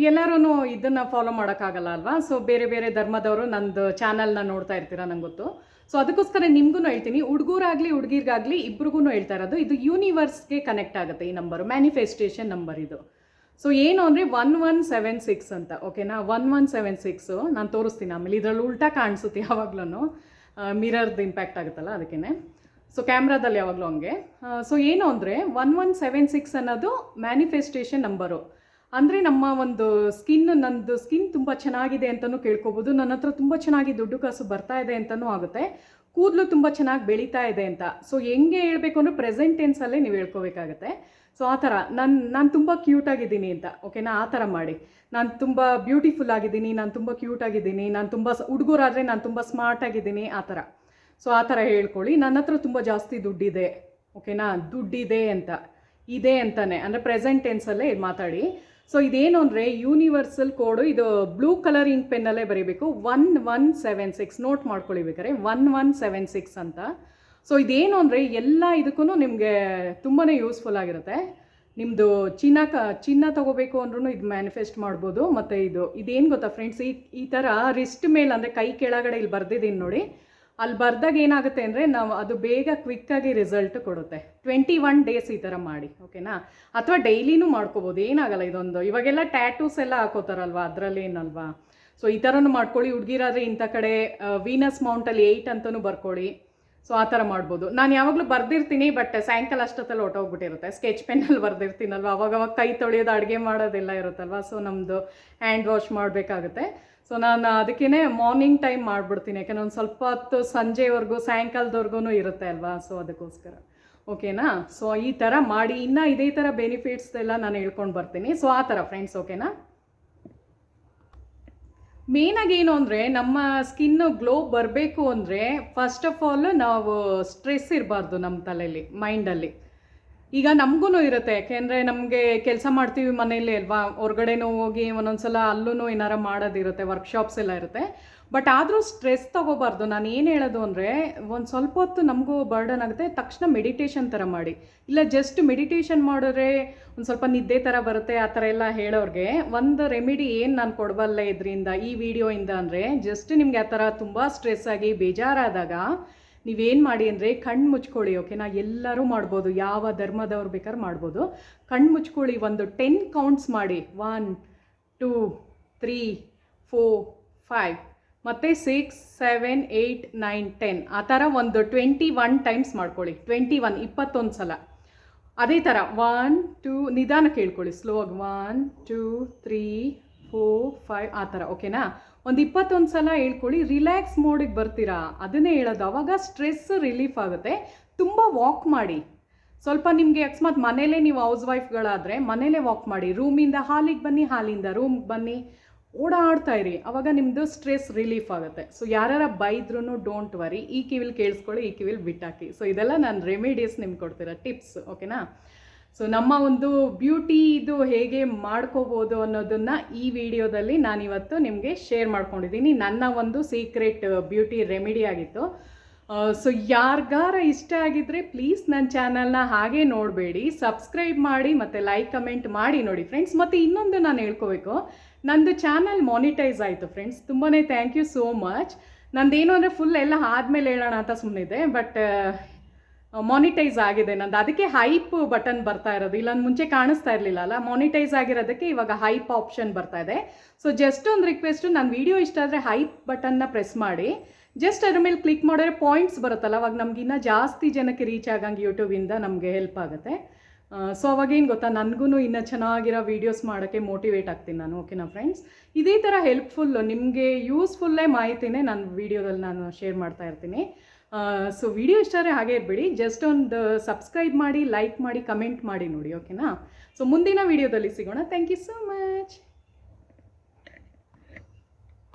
ಎಲ್ಲರೂ ಇದನ್ನು ಫಾಲೋ ಮಾಡೋಕ್ಕಾಗಲ್ಲ ಅಲ್ವಾ. ಸೊ ಬೇರೆ ಬೇರೆ ಧರ್ಮದವರು ನಂದು ಚಾನಲ್ನ ನೋಡ್ತಾ ಇರ್ತೀರಾ, ನಂಗೆ ಗೊತ್ತು. ಸೊ ಅದಕ್ಕೋಸ್ಕರ ನಿಮ್ಗೂ ಹೇಳ್ತೀನಿ, ಹುಡುಗರಾಗಲಿ ಹುಡುಗಿರ್ಗಾಗಲಿ ಇಬ್ರಿಗೂ ಹೇಳ್ತಾ ಇರೋದು, ಇದು ಯೂನಿವರ್ಸ್ಗೆ ಕನೆಕ್ಟ್ ಆಗುತ್ತೆ ಈ ನಂಬರು, ಮ್ಯಾನಿಫೆಸ್ಟೇಷನ್ ನಂಬರ್ ಇದು. ಸೊ ಏನು ಅಂದರೆ 1176 ಅಂತ, ಓಕೆನಾ. 1176 ನಾನು ತೋರಿಸ್ತೀನಿ ಆಮೇಲೆ. ಇದರಲ್ಲಿ ಉಲ್ಟಾ ಕಾಣಿಸುತ್ತೆ ಯಾವಾಗ್ಲೂ, ಮಿರರ್ದು ಇಂಪ್ಯಾಕ್ಟ್ ಆಗುತ್ತಲ್ಲ ಅದಕ್ಕೇ. ಸೊ ಕ್ಯಾಮ್ರಾದಲ್ಲಿ ಯಾವಾಗಲೂ ಹಂಗೆ. ಸೊ ಏನು ಅಂದರೆ 1176 ಅನ್ನೋದು ಮ್ಯಾನಿಫೆಸ್ಟೇಷನ್ ನಂಬರು. ಅಂದರೆ ನಮ್ಮ ಒಂದು ನಂದು ಸ್ಕಿನ್ ತುಂಬ ಚೆನ್ನಾಗಿದೆ ಅಂತಲೂ ಕೇಳ್ಕೊಬೋದು, ನನ್ನ ಹತ್ರ ತುಂಬ ಚೆನ್ನಾಗಿ ದುಡ್ಡು ಕಾಸು ಬರ್ತಾ ಇದೆ ಅಂತಲೂ ಆಗುತ್ತೆ. ಕೂದಲು ತುಂಬ ಚೆನ್ನಾಗಿ ಬೆಳೀತಾ ಇದೆ ಅಂತ. ಸೊ ಹೆಂಗೆ ಹೇಳಬೇಕು ಅಂದರೆ ಪ್ರೆಸೆಂಟ್ ಟೆನ್ಸಲ್ಲೇ ನೀವು ಹೇಳ್ಕೋಬೇಕಾಗತ್ತೆ. ಸೊ ಆ ಥರ ನಾನು ತುಂಬ ಕ್ಯೂಟಾಗಿದ್ದೀನಿ ಅಂತ, ಓಕೆನಾ? ಆ ಥರ ಮಾಡಿ. ನಾನು ತುಂಬ ಬ್ಯೂಟಿಫುಲ್ ಆಗಿದ್ದೀನಿ, ನಾನು ತುಂಬ ಕ್ಯೂಟಾಗಿದ್ದೀನಿ, ನಾನು ತುಂಬ ಹುಡುಗರಾದರೆ ನಾನು ತುಂಬ ಸ್ಮಾರ್ಟಾಗಿದ್ದೀನಿ, ಆ ಥರ. ಸೊ ಆ ಥರ ಹೇಳ್ಕೊಳ್ಳಿ. ನನ್ನ ಹತ್ರ ತುಂಬ ಜಾಸ್ತಿ ದುಡ್ಡಿದೆ, ಓಕೆನಾ? ದುಡ್ಡಿದೆ ಅಂತ, ಇದೆ ಅಂತಲೇ ಅಂದರೆ ಪ್ರೆಸೆಂಟ್ ಟೆನ್ಸಲ್ಲೇ ಮಾತಾಡಿ. ಸೊ ಇದೇನು ಅಂದರೆ ಯೂನಿವರ್ಸಲ್ ಕೋಡು, ಇದು ಬ್ಲೂ ಕಲರ್ ಇಂಕ್ ಪೆನ್ನಲ್ಲೇ ಬರೀಬೇಕು. 1176 ನೋಟ್ ಮಾಡ್ಕೊಳ್ಳಿ ಬೇಕಾರೆ, 1176 ಅಂತ. ಸೊ ಇದೇನು ಅಂದರೆ ಎಲ್ಲ ಇದಕ್ಕೂ ನಿಮಗೆ ತುಂಬಾ ಯೂಸ್ಫುಲ್ ಆಗಿರುತ್ತೆ. ನಿಮ್ಮದು ಚಿನ್ನ ತೊಗೋಬೇಕು ಅಂದ್ರೂ ಇದು ಮ್ಯಾನಿಫೆಸ್ಟ್ ಮಾಡ್ಬೋದು. ಮತ್ತು ಇದೇನು ಗೊತ್ತಾ ಫ್ರೆಂಡ್ಸ್, ಈ ಥರ ರಿಸ್ಟ್ ಮೇಲೆ ಅಂದರೆ ಕೈ ಕೆಳಗಡೆ ಇಲ್ಲಿ ಬರ್ದಿದ್ದೀನಿ ನೋಡಿ, ಅಲ್ಲಿ ಬರ್ದಾಗ ಏನಾಗುತ್ತೆ ಅಂದರೆ ನಾವು ಅದು ಬೇಗ ಕ್ವಿಕ್ಕಾಗಿ ರಿಸಲ್ಟ್ ಕೊಡುತ್ತೆ. 21 ಡೇಸ್ ಈ ಥರ ಮಾಡಿ, ಓಕೆನಾ? ಅಥವಾ ಡೈಲಿನೂ ಮಾಡ್ಕೋಬೋದು, ಏನಾಗಲ್ಲ. ಇದೊಂದು ಇವಾಗೆಲ್ಲ ಟ್ಯಾಟೂಸ್ ಎಲ್ಲ ಹಾಕೋತಾರಲ್ವ, ಅದರಲ್ಲಿ ಏನಲ್ವಾ. ಸೊ ಈ ಥರನೂ ಮಾಡ್ಕೊಳ್ಳಿ. ಹುಡುಗಿರಾದರೆ ಇಂಥ ಕಡೆ ವೀನಸ್ ಮೌಂಟಲ್ಲಿ 8 ಅಂತಲೂ ಬರ್ಕೊಳ್ಳಿ. ಸೊ ಆ ಥರ ಮಾಡ್ಬೋದು. ನಾನು ಯಾವಾಗಲೂ ಬರ್ದಿರ್ತೀನಿ, ಬಟ್ ಸಾಯಂಕಾಲ ಅಷ್ಟೊತ್ತಲ್ಲಿ ಹೊಟ್ಟೋಗ್ಬಿಟ್ಟಿರುತ್ತೆ. ಸ್ಕೆಚ್ ಪೆನ್ನಲ್ಲಿ ಬರ್ದಿರ್ತೀನಲ್ವ, ಅವಾಗವಾಗ ಕೈ ತೊಳೆಯೋದು, ಅಡುಗೆ ಮಾಡೋದೆಲ್ಲ ಇರುತ್ತಲ್ವ. ಸೊ ನಮ್ಮದು ಹ್ಯಾಂಡ್ ವಾಶ್ ಮಾಡಬೇಕಾಗುತ್ತೆ. ಸೊ ನಾನು ಅದಕ್ಕೇ ಮಾರ್ನಿಂಗ್ ಟೈಮ್ ಮಾಡಿಬಿಡ್ತೀನಿ, ಯಾಕೆಂದರೆ ಒಂದು ಸ್ವಲ್ಪ ಹೊತ್ತು ಸಂಜೆವರೆಗೂ ಸಾಯಂಕಾಲದವರೆಗೂ ಇರುತ್ತೆ ಅಲ್ವಾ. ಸೊ ಅದಕ್ಕೋಸ್ಕರ, ಓಕೆನಾ? ಸೊ ಈ ಥರ ಮಾಡಿ, ಇನ್ನು ಇದೇ ಥರ ಬೆನಿಫಿಟ್ಸ್ ಎಲ್ಲ ನಾನು ಹೇಳ್ಕೊಂಡು ಬರ್ತೀನಿ. ಸೊ ಆ ಥರ ಫ್ರೆಂಡ್ಸ್, ಓಕೆನಾ? ಮೇನಾಗಿ ಏನು ಅಂದರೆ ನಮ್ಮ ಸ್ಕಿನ್ನು ಗ್ಲೋ ಬರಬೇಕು ಅಂದರೆ ಫಸ್ಟ್ ಆಫ್ ಆಲ್ ನಾವು ಸ್ಟ್ರೆಸ್ ಇರಬಾರ್ದು ನಮ್ಮ ತಲೆಯಲ್ಲಿ, ಮೈಂಡಲ್ಲಿ. ಈಗ ನಮಗೂ ಇರುತ್ತೆ, ಯಾಕೆಂದರೆ ನಮಗೆ ಕೆಲಸ ಮಾಡ್ತೀವಿ ಮನೆಯಲ್ಲಿ ಅಲ್ವಾ, ಹೊರಗಡೆನೂ ಹೋಗಿ ಒಂದೊಂದ್ಸಲ ಅಲ್ಲೂ ಏನಾರ ಮಾಡೋದಿರುತ್ತೆ, ವರ್ಕ್ಶಾಪ್ಸ್ ಎಲ್ಲ ಇರುತ್ತೆ. ಬಟ್ ಆದರೂ ಸ್ಟ್ರೆಸ್ ತೊಗೋಬಾರ್ದು. ನಾನು ಏನು ಹೇಳೋದು ಅಂದರೆ, ಒಂದು ಸ್ವಲ್ಪ ಹೊತ್ತು ನಮಗೂ ಬರ್ಡನ್ ಆಗುತ್ತೆ, ತಕ್ಷಣ ಮೆಡಿಟೇಷನ್ ಥರ ಮಾಡಿ. ಇಲ್ಲ ಜಸ್ಟ್ ಮೆಡಿಟೇಷನ್ ಮಾಡಿದ್ರೆ ಒಂದು ಸ್ವಲ್ಪ ನಿದ್ದೆ ಥರ ಬರುತ್ತೆ, ಆ ಥರ ಎಲ್ಲ ಹೇಳೋರಿಗೆ ಒಂದು ರೆಮಿಡಿ ಏನು ನಾನು ಕೊಡಬಲ್ಲೆ ಇದರಿಂದ, ಈ ವಿಡಿಯೋಯಿಂದ ಅಂದರೆ, ಜಸ್ಟ್ ನಿಮಗೆ ಆ ಥರ ತುಂಬ ಸ್ಟ್ರೆಸ್ ಆಗಿ ಬೇಜಾರಾದಾಗ ನೀವೇನು ಮಾಡಿ ಅಂದರೆ ಕಣ್ಣು ಮುಚ್ಕೊಳ್ಳಿ, ಓಕೆನಾ? ಎಲ್ಲರೂ ಮಾಡ್ಬೋದು, ಯಾವ ಧರ್ಮದವ್ರು ಬೇಕಾದ್ರೂ ಮಾಡ್ಬೋದು. ಕಣ್ಣು ಮುಚ್ಕೊಳ್ಳಿ, ಒಂದು 10 ಕೌಂಟ್ಸ್ ಮಾಡಿ. 1 2 3 4 5 ಮತ್ತು 6 7 8 9 10 ಆ ಥರ ಒಂದು 21 ಟೈಮ್ಸ್ ಮಾಡ್ಕೊಳ್ಳಿ. 21 ಸಲ ಅದೇ ಥರ 1 2 ನಿಧಾನ ಕೇಳ್ಕೊಳ್ಳಿ, ಸ್ಲೋ ಆಗಿ. 1 2 3 4 5 ಆ ಥರ, ಓಕೆನಾ? ಒಂದು 21 ಸಲ ಹೇಳ್ಕೊಳ್ಳಿ. ರಿಲ್ಯಾಕ್ಸ್ ಮೋಡಿಗೆ ಬರ್ತೀರಾ, ಅದನ್ನೇ ಹೇಳೋದು. ಆವಾಗ ಸ್ಟ್ರೆಸ್ ರಿಲೀಫ್ ಆಗುತ್ತೆ. ತುಂಬ ವಾಕ್ ಮಾಡಿ. ಸ್ವಲ್ಪ ನಿಮಗೆ ಅಕಸ್ಮಾತ್ ಮನೇಲೇ ನೀವು ಹೌಸ್ ವೈಫ್ಗಳಾದರೆ ಮನೇಲೇ ವಾಕ್ ಮಾಡಿ. ರೂಮಿಂದ ಹಾಲಿಗೆ ಬನ್ನಿ, ಹಾಲಿಂದ ರೂಮ್ಗೆ ಬನ್ನಿ, ಓಡಾಡ್ತಾ ಇರಿ. ಆವಾಗ ನಿಮ್ಮದು ಸ್ಟ್ರೆಸ್ ರಿಲೀಫ್ ಆಗುತ್ತೆ. ಸೊ ಯಾರು ಬೈದ್ರೂ ಡೋಂಟ್ ವರಿ, ಈ ಕಿವಿಲ್ ಕೇಳಿಸ್ಕೊಳ್ಳಿ, ಈ ಕಿವಿಲ್ ಬಿಟ್ಟಾಕಿ. ಸೊ ಇದೆಲ್ಲ ನಾನು ರೆಮಿಡೀಸ್ ನಿಮ್ಗೆ ಕೊಡ್ತೀರಾ, ಟಿಪ್ಸ್, ಓಕೆನಾ? ಸೊ ನಮ್ಮ ಒಂದು ಬ್ಯೂಟಿ ಇದು ಹೇಗೆ ಮಾಡ್ಕೋಬೋದು ಅನ್ನೋದನ್ನು ಈ ವಿಡಿಯೋದಲ್ಲಿ ನಾನಿವತ್ತು ನಿಮಗೆ ಶೇರ್ ಮಾಡ್ಕೊಂಡಿದ್ದೀನಿ. ನನ್ನ ಒಂದು ಸೀಕ್ರೆಟ್ ಬ್ಯೂಟಿ ರೆಮಿಡಿ ಆಗಿತ್ತು. ಸೊ ಯಾರಿಗಾರ ಇಷ್ಟ ಆಗಿದ್ದರೆ ಪ್ಲೀಸ್ ನನ್ನ ಚಾನಲ್ನ ಹಾಗೆ ನೋಡಬೇಡಿ, ಸಬ್ಸ್ಕ್ರೈಬ್ ಮಾಡಿ ಮತ್ತು ಲೈಕ್ ಕಮೆಂಟ್ ಮಾಡಿ ನೋಡಿ ಫ್ರೆಂಡ್ಸ್. ಮತ್ತು ಇನ್ನೊಂದು ನಾನು ಹೇಳ್ಕೋಬೇಕು, ನಂದು ಚಾನಲ್ ಮಾನಿಟೈಸ್ ಆಯಿತು ಫ್ರೆಂಡ್ಸ್. ತುಂಬಾ ಥ್ಯಾಂಕ್ ಯು ಸೋ ಮಚ್. ನಂದೇನು ಅಂದರೆ ಫುಲ್ ಎಲ್ಲ ಆದಮೇಲೆ ಹೇಳೋಣ ಅಂತ ಸುಮ್ಮನಿದೆ, ಬಟ್ ಮಾನಿಟೈಸ್ ಆಗಿದೆ ನಂದು. ಅದಕ್ಕೆ ಹೈಪ್ ಬಟನ್ ಬರ್ತಾ ಇರೋದು, ಇಲ್ಲ ಮುಂಚೆ ಕಾಣಿಸ್ತಾ ಇರಲಿಲ್ಲ ಅಲ್ಲ. ಮಾನಿಟೈಸ್ ಆಗಿರೋದಕ್ಕೆ ಇವಾಗ ಹೈಪ್ ಆಪ್ಷನ್ ಬರ್ತಾ ಇದೆ. ಸೊ ಜಸ್ಟ್ ಒಂದು ರಿಕ್ವೆಸ್ಟು, ನನ್ನ ವಿಡಿಯೋ ಇಷ್ಟ ಆದರೆ ಹೈಪ್ ಬಟನ್ನ ಪ್ರೆಸ್ ಮಾಡಿ. ಜಸ್ಟ್ ಅದ್ರ ಮೇಲೆ ಕ್ಲಿಕ್ ಮಾಡಿದ್ರೆ ಪಾಯಿಂಟ್ಸ್ ಬರುತ್ತಲ್ಲ, ಅವಾಗ ನಮಗಿನ್ನ ಜಾಸ್ತಿ ಜನಕ್ಕೆ ರೀಚ್ ಆಗಂಗೆ ಯೂಟ್ಯೂಬಿಂದ ನಮಗೆ ಹೆಲ್ಪ್ ಆಗುತ್ತೆ. ಸೊ ಅವಾಗೇನು ಗೊತ್ತಾ, ನನಗೂ ಇನ್ನೂ ಚೆನ್ನಾಗಿರೋ ವೀಡಿಯೋಸ್ ಮಾಡೋಕ್ಕೆ ಮೋಟಿವೇಟ್ ಆಗ್ತೀನಿ ನಾನು, ಓಕೆನಾ ಫ್ರೆಂಡ್ಸ್? ಇದೇ ಥರ ಹೆಲ್ಪ್ಫುಲ್ಲು ನಿಮಗೆ ಯೂಸ್ಫುಲ್ಲೇ ಮಾಹಿತಿನೇ ನಾನು ವೀಡಿಯೋದಲ್ಲಿ ನಾನು ಶೇರ್ ಮಾಡ್ತಾ ಇರ್ತೀನಿ. ಸೊ ವಿಡಿಯೋ ಇಷ್ಟ ಆದರೆ ಹಾಗೆ ಇರಬೇಡಿ, ಜಸ್ಟ್ ಒಂದು ಸಬ್ಸ್ಕ್ರೈಬ್ ಮಾಡಿ, ಲೈಕ್ ಮಾಡಿ, ಕಮೆಂಟ್ ಮಾಡಿ ನೋಡಿ, ಓಕೆನಾ? ಸೊ ಮುಂದಿನ ವೀಡಿಯೋದಲ್ಲಿ ಸಿಗೋಣ. Thank you so much.